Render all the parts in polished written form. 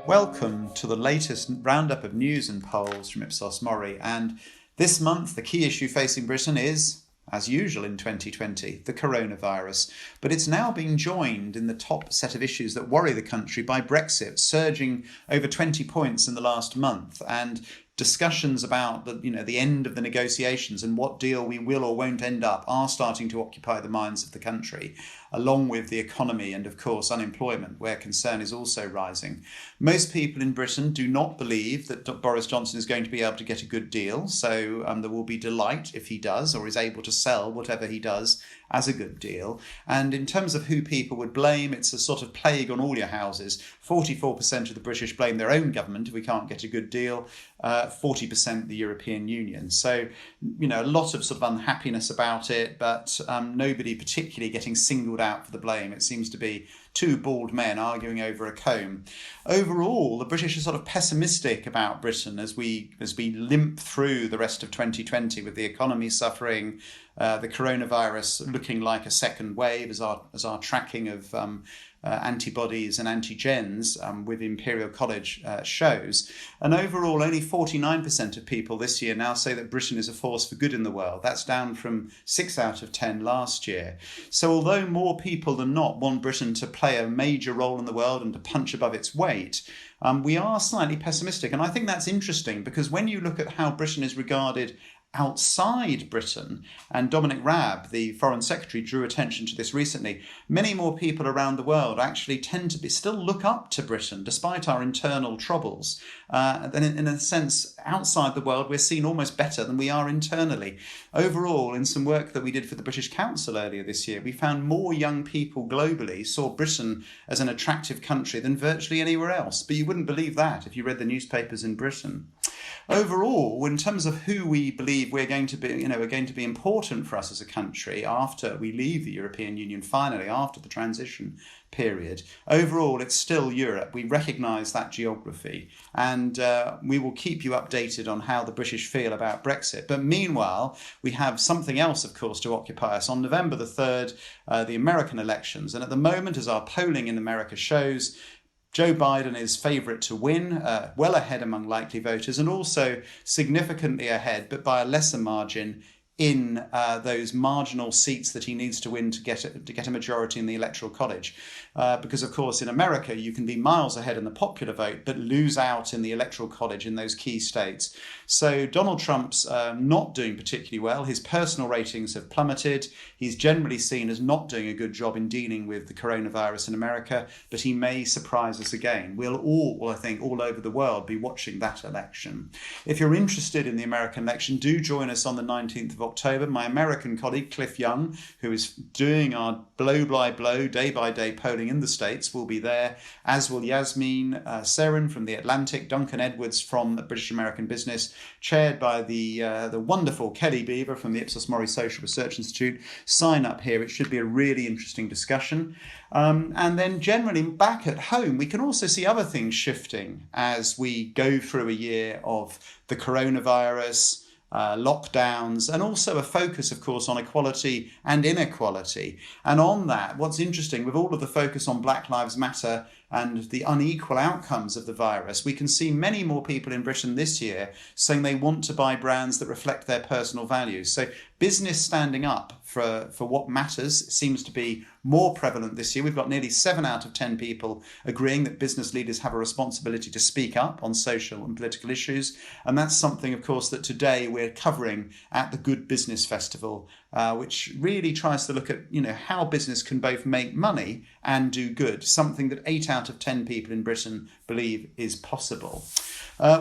Welcome to the latest roundup of news and polls from Ipsos MORI. And this month, the key issue facing Britain is, as usual in 2020, the coronavirus. But it's now being joined in the top set of issues that worry the country by Brexit, surging over 20 points in the last month, and discussions about the end of the negotiations and what deal we will or won't end up are starting to occupy the minds of the country, along with the economy and, of course, unemployment, where concern is also rising. Most people in Britain do not believe that Boris Johnson is going to be able to get a good deal, so there will be delight if he does or is able to sell whatever he does as a good deal. And in terms of who people would blame, it's a sort of plague on all your houses. 44% of the British blame their own government if we can't get a good deal, 40% the European Union. So, a lot of sort of unhappiness about it, but nobody particularly getting singled out for the blame. It seems to be two bald men arguing over a comb. Overall, the British are sort of pessimistic about Britain as we limp through the rest of 2020 with the economy suffering, the coronavirus looking like a second wave as our tracking of antibodies and antigens with Imperial College shows. And overall, only 49% of people this year now say that Britain is a force for good in the world. That's down from 6 out of 10 last year. So although more people than not want Britain to play a major role in the world and to punch above its weight, we are slightly pessimistic. And I think that's interesting because when you look at how Britain is regarded outside Britain, and Dominic Raab, the Foreign Secretary, drew attention to this recently, many more people around the world actually tend to still look up to Britain despite our internal troubles. And in a sense, outside the world, we're seen almost better than we are internally. Overall, in some work that we did for the British Council earlier this year, we found more young people globally saw Britain as an attractive country than virtually anywhere else. But you wouldn't believe that if you read the newspapers in Britain. Overall, in terms of who we believe we're going to be important for us as a country after we leave the European Union, finally, after the transition period, overall, it's still Europe. We recognise that geography, and we will keep you updated on how the British feel about Brexit. But meanwhile, we have something else, of course, to occupy us. On November the 3rd, the American elections, and at the moment, as our polling in America shows, Joe Biden is favourite to win, well ahead among likely voters, and also significantly ahead, but by a lesser margin, in those marginal seats that he needs to win to get a majority in the Electoral College. Because, of course, in America, you can be miles ahead in the popular vote, but lose out in the Electoral College in those key states. So Donald Trump's not doing particularly well. His personal ratings have plummeted. He's generally seen as not doing a good job in dealing with the coronavirus in America, but he may surprise us again. We'll all, I think, all over the world be watching that election. If you're interested in the American election, do join us on the 19th of October. My American colleague, Cliff Young, who is doing our blow-by-blow, day-by-day polling in the States, will be there, as will Yasmin Seren from The Atlantic, Duncan Edwards from British American Business, chaired by the wonderful Kelly Beaver from the Ipsos MORI Social Research Institute. Sign up here. It should be a really interesting discussion. And then generally back at home, we can also see other things shifting as we go through a year of the coronavirus, lockdowns, and also a focus, of course, on equality and inequality. And on that, what's interesting, with all of the focus on Black Lives Matter and the unequal outcomes of the virus, we can see many more people in Britain this year saying they want to buy brands that reflect their personal values. So business standing up for what matters seems to be more prevalent this year. We've got nearly 7 out of 10 people agreeing that business leaders have a responsibility to speak up on social and political issues. And that's something, of course, that today we're covering at the Good Business Festival, which really tries to look at, how business can both make money and do good, something that 8 out of 10 people in Britain believe is possible.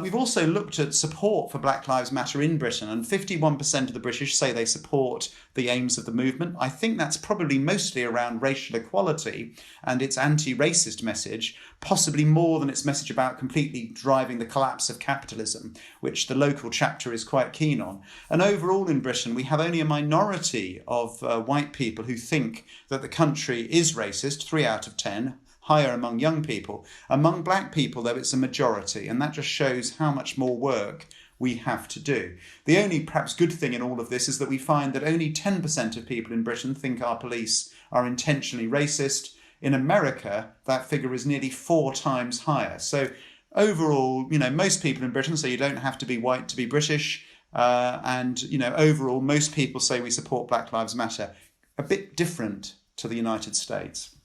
We've also looked at support for Black Lives Matter in Britain, and 51% of the British say they support the aims of the movement. I think that's probably mostly around racial equality and its anti-racist message, possibly more than its message about completely driving the collapse of capitalism, which the local chapter is quite keen on. And overall in Britain, we have only a minority of white people who think that the country is racist, 3 out of 10, higher among young people. Among black people, though, it's a majority, and that just shows how much more work we have to do. The only perhaps good thing in all of this is that we find that only 10% of people in Britain think our police are intentionally racist. In America, that figure is nearly 4 times higher. So overall, most people in Britain say you don't have to be white to be British. And overall, most people say we support Black Lives Matter. A bit different to the United States.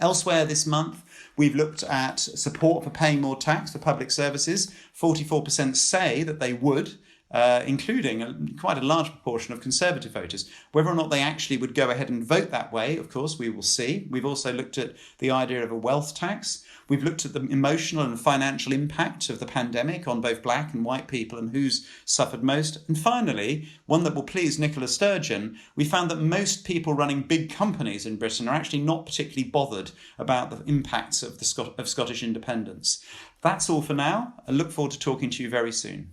Elsewhere this month, we've looked at support for paying more tax for public services. 44% say that they would, including quite a large proportion of Conservative voters. Whether or not they actually would go ahead and vote that way, of course, we will see. We've also looked at the idea of a wealth tax. We've looked at the emotional and financial impact of the pandemic on both black and white people and who's suffered most. And finally, one that will please Nicola Sturgeon, we found that most people running big companies in Britain are actually not particularly bothered about the impacts of Scottish independence. That's all for now. I look forward to talking to you very soon.